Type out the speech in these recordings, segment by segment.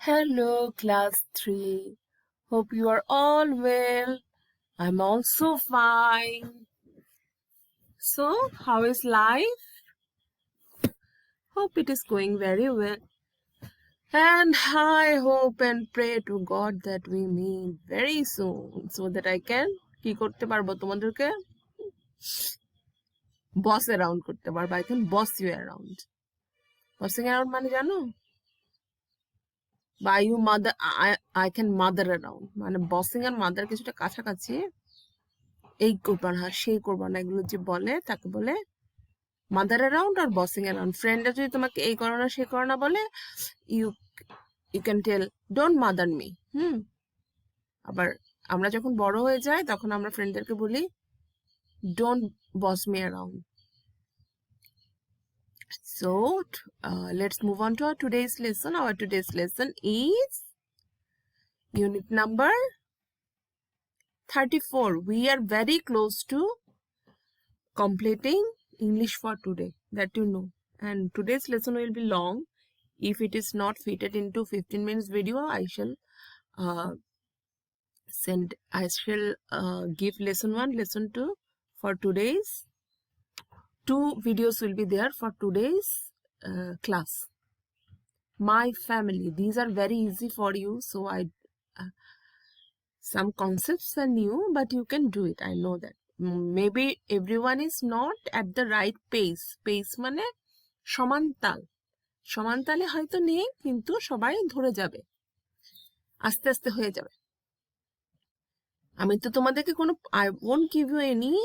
Hello, class 3. Hope you are all well. I'm also fine. So, how is life? Hope it is going very well. And I hope and pray to God that we meet very soon so that I can কি করতে পারবো তোমাদেরকে boss around করতে পারবো. I can boss you around. Bossing around মানে জানো? By you mother, I can mother around. মানে bossing আর mother কিছুটা কাছাকাছি. এই করবা না সেই করবা না এগুলো যে বলে তাকে বলে মাদার অ্যারাউন্ড আর বসিং অ্যারাউন্ড। ফ্রেন্ডরা যদি তোমাকে এই করো না সেই করো না বলে you you can tell don't mother me. আবার আমরা যখন বড় হয়ে যাই তখন আমরা ফ্রেন্ডদেরকে বলি don't boss me around. So let's move on to our today's lesson. Our today's lesson is unit number 34. We are very close to completing English for today, that you know. And today's lesson will be long. If it is not fitted into 15 minutes video, I shall give lesson 1, lesson 2 for today's. 2 videos will be there for today's class. My family, these are very easy for you, so some concepts are new, but you can do it. I know that. Maybe everyone is not at the right pace মানে সমান তালে হয়তো নেই, কিন্তু সবাই ধরে যাবে, আস্তে আস্তে হয়ে যাবে। আমি তো তোমাদেরকে কোনো I won't give you any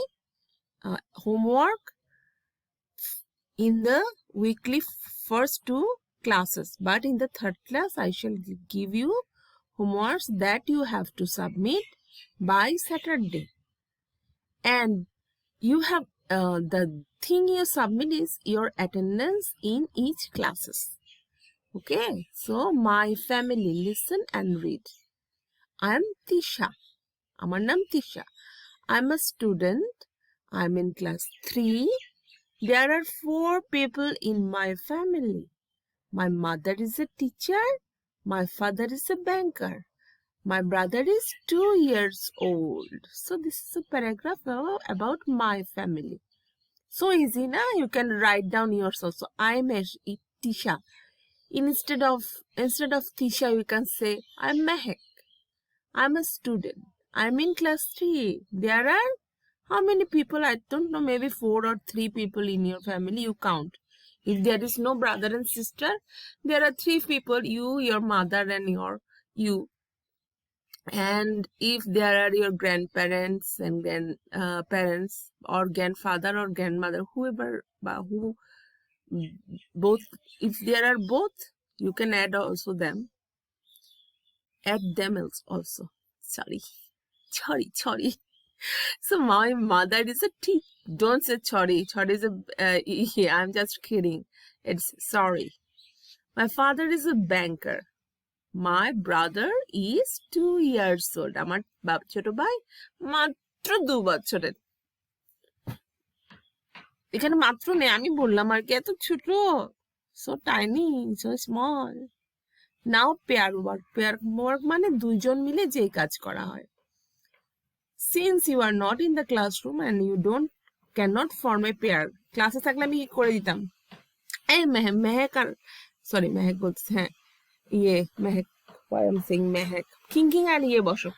homework in the weekly first 2 classes, but in the 3rd class I shall give you homeworks that you have to submit by Saturday. And you have the thing you submit is your attendance in each classes. Okay, so my family, listen and read. I'm Tisha. Amar naam Tisha. I'm a student. I'm in class 3. There are 4 people in my family. My mother is a teacher. My father is a banker. My brother is 2 years old. So this is a paragraph about my family. So easy, na? You can write down yourself. So I'm Tisha. Instead of Tisha, you can say I'm Mehek. I'm a student. I'm in class 3. There are how many people? I don't know. Maybe 4 or 3 people in your family. You count. If there is no brother and sister, there are 3 people. You, your mother, and you. And if there are your grandparents and parents or grandfather or grandmother, whoever, who both, if there are both, you can add also them. Add them also. Sorry. So my mother is a T. Don't say sorry. Sorry is a. I'm just kidding. It's sorry. My father is a banker. My brother is 2 years old. আমার ছোট ভাই মাত্র 2 বছরের। এখানে মাত্র নেই, আমি বললাম আর কি, এত ছোট, so tiny, so small. Now pair work মানে দুইজন মিলে যে কাজ করা হয়। Since you are not in the classroom and you cannot form a pair, ক্লাসে থাকলে আমি কি করে দিতাম, এই মেহেক আর সরি মেহেক বলছে, হ্যাঁ Mehek, why I'm saying Mehek, কিং আর বসো,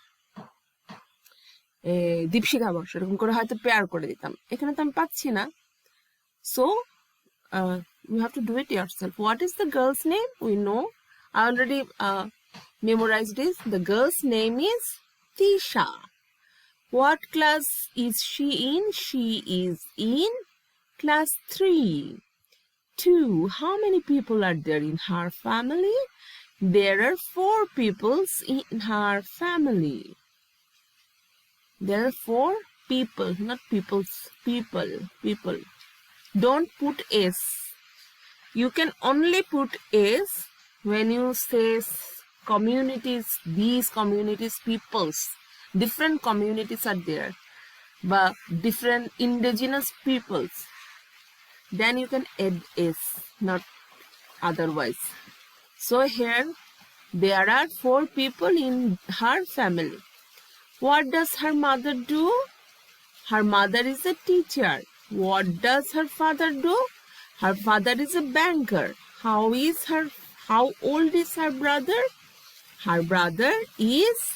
দীপশিখা বসো, এরকম করে হয়তো পেয়ার করে দিতাম। এখানে তো আমি পাচ্ছি না, so you have to do it yourself. What is the girl's name? We know. I already memorized this. The girl's name is Tisha. What class is she in? She is in class 3. 2. How many people are there in her family? There are 4 people in her family. There are 4 people, not peoples, people. Don't put S. You can only put S when you say communities, these communities, peoples. Different communities are there, but different indigenous peoples. Then you can add S, not otherwise. So here There are 4 people in her family. What does her mother do? Her mother is a teacher. What does her father do? Her father is a banker. How old is her brother? Her brother is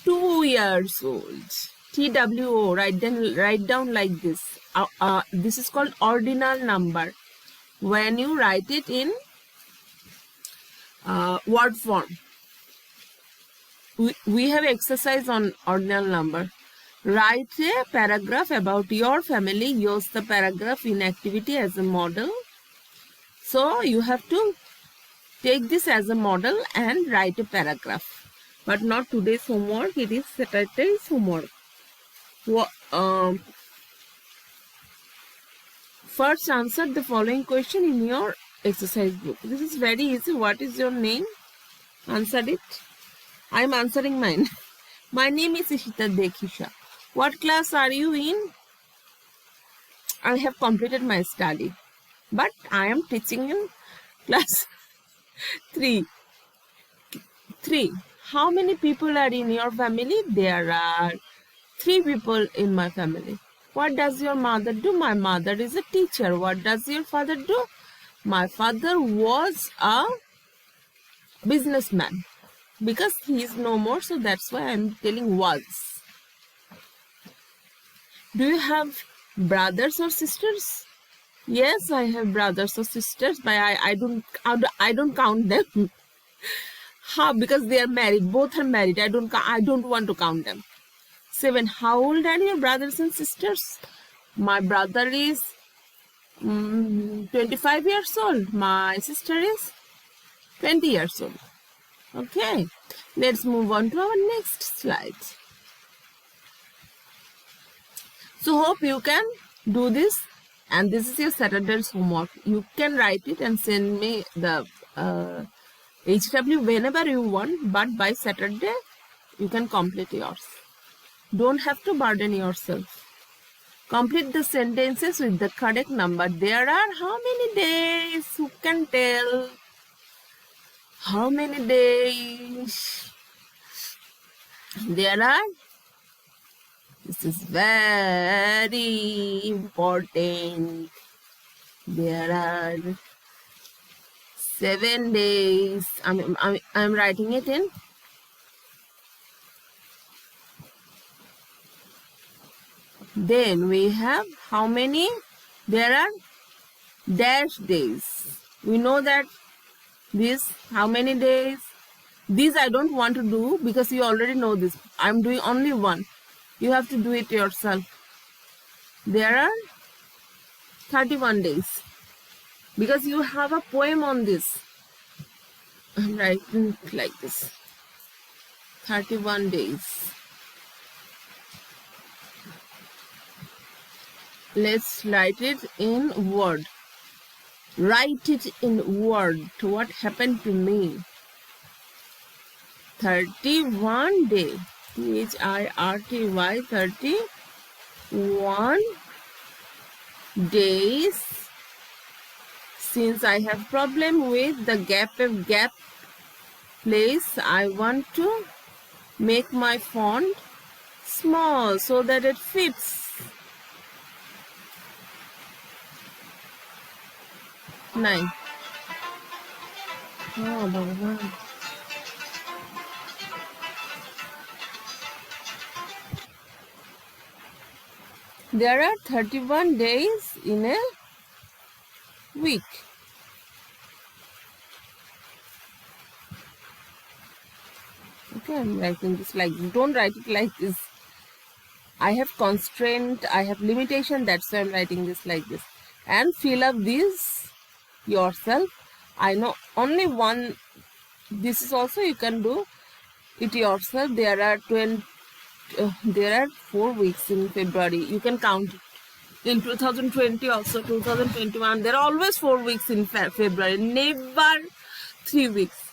2 years old. TWO, write down like this. This is called ordinal number. When you write it in word form. We have exercise on ordinal number. Write a paragraph about your family. Use the paragraph in activity as a model. So you have to take this as a model and write a paragraph. But not today's homework. It is Saturday's homework. First answer the following question in your exercise book. This is very easy. What is your name? Answer it. I am answering mine. My name is Ishita Dekhisha. What class are you in? I have completed my study, but I am teaching in class 3. How many people are in your family? There are 3 people in my family. What does your mother do? My mother is a teacher. What does your father do? My father was a businessman. Because he is no more, so that's why I'm telling was. Do you have brothers or sisters? Yes, I have brothers or sisters, but I don't count them. How? Because they are married. Both are married. I don't want to count them. 7. How old are your brothers and sisters? My brother is 25 years old. My sister is 20 years old. Okay, let's move on to our next slide. So hope you can do this, and this is your Saturday's homework. You can write it and send me the HW whenever you want, but by Saturday you can complete yours. Don't have to burden yourself. Complete the sentences with the correct number. There are how many days? Who can tell? How many days? There are. This is very important. There are 7 days. I'm writing it in. Then we have how many? There are dash days. We know that this, how many days? These I don't want to do because you already know this. I'm doing only one. You have to do it yourself. There are 31 days. Because you have a poem on this. I'm writing like this. 31 days. Let's write it in word. Write it in word. What happened to me? 31 day. THIRTY, 31 days. Since I have problem with the gap place, I want to make my font small so that it fits. 9. Oh, Bhagwan. There are 31 days in a week. Okay, I'm writing this like this. Don't write it like this. I have constraint, I have limitation, that's why I'm writing this like this. And fill up this yourself. I know only one. This is also you can do it yourself. There are 4 weeks in February. You can count it. In 2020 also, 2021, there are always 4 weeks in February, never 3 weeks.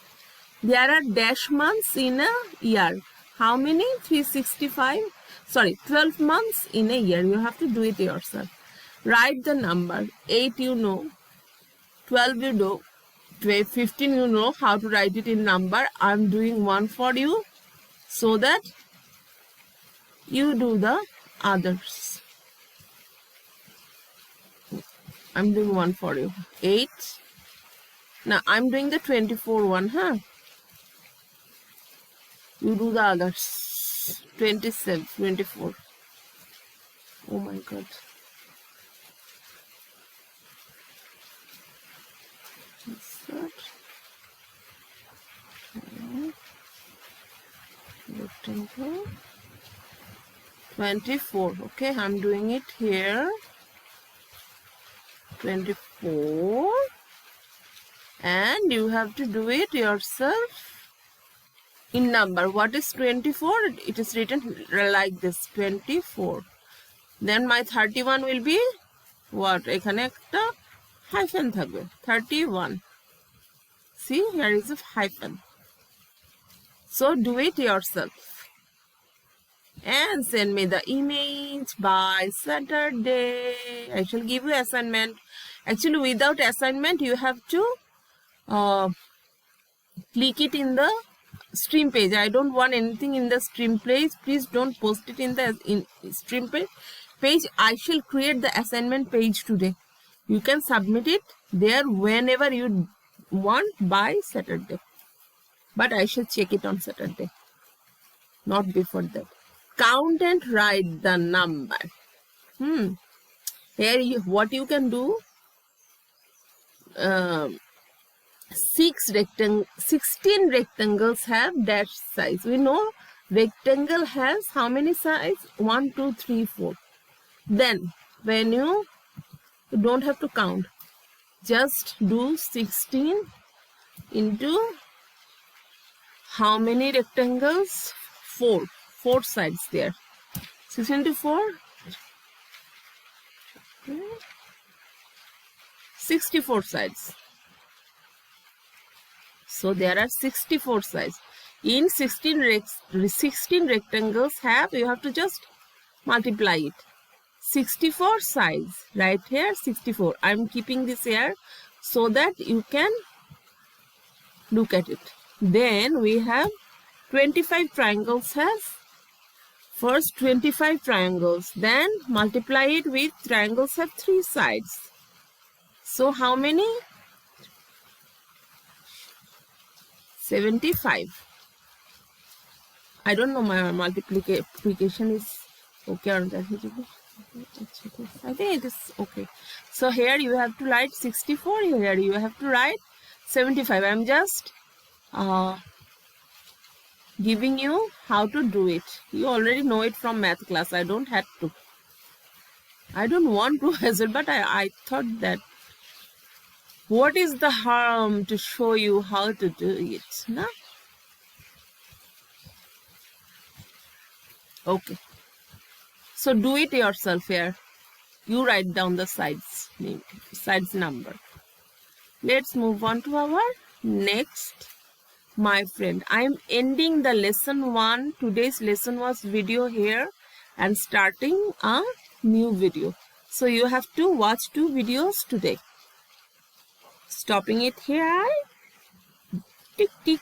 There are dash months in a year. How many? 365. Sorry, 12 months in a year. You have to do it yourself. Write the number. 8 you know. 12 you know. 15 you know how to write it in number. I'm doing one for you so that you do the others. I'm doing one for you. 8. Now I'm doing the 24 one, huh? You do the others. 27, 24. Oh my God. Insert. Rectangle. 24. Okay, I'm doing it here. 24. And you have to do it yourself in number. What is 24? It is written like this, 24. Then my 31 will be what? এখানে একটা hyphen থাকবে, 31. See, here is a hyphen. So do it yourself and send me the image by Saturday. I shall give you assignment. Actually, without assignment, you have to click it in the stream page. I don't want anything in the stream page. Please don't post it in the stream page. I shall create the assignment page today. You can submit it there whenever you want by Saturday. But I shall check it on Saturday, not before that. Count and write the number. Here what you can do, 16 rectangles have dash size. We know rectangle has how many size? 1, 2, 3, 4. Then when you don't have to count, just do 16 into how many rectangles? 4 sides there. 16 into 4, 64 sides. So there are 64 sides. In 16 rectangles you have to just multiply it. 64 sides. Right here, 64. I'm keeping this here so that you can look at it. Then we have 25 triangles has. First 25 triangles. Then multiply it with triangles have 3 sides. So how many? 75. I don't know my multiplication is okay or not. I think it is okay. So here you have to write 64. Here you have to write 75. I'm just giving you how to do it. You already know it from math class. I don't have to. I don't want to as well, but I thought that what is the harm to show you how to do it? No? Okay. So do it yourself here. You write down the sides number. Let's move on to our next. My friend, I am ending the lesson 1. Today's lesson was video here and starting a new video. So you have to watch 2 videos today. Stopping it here. Tick, tick.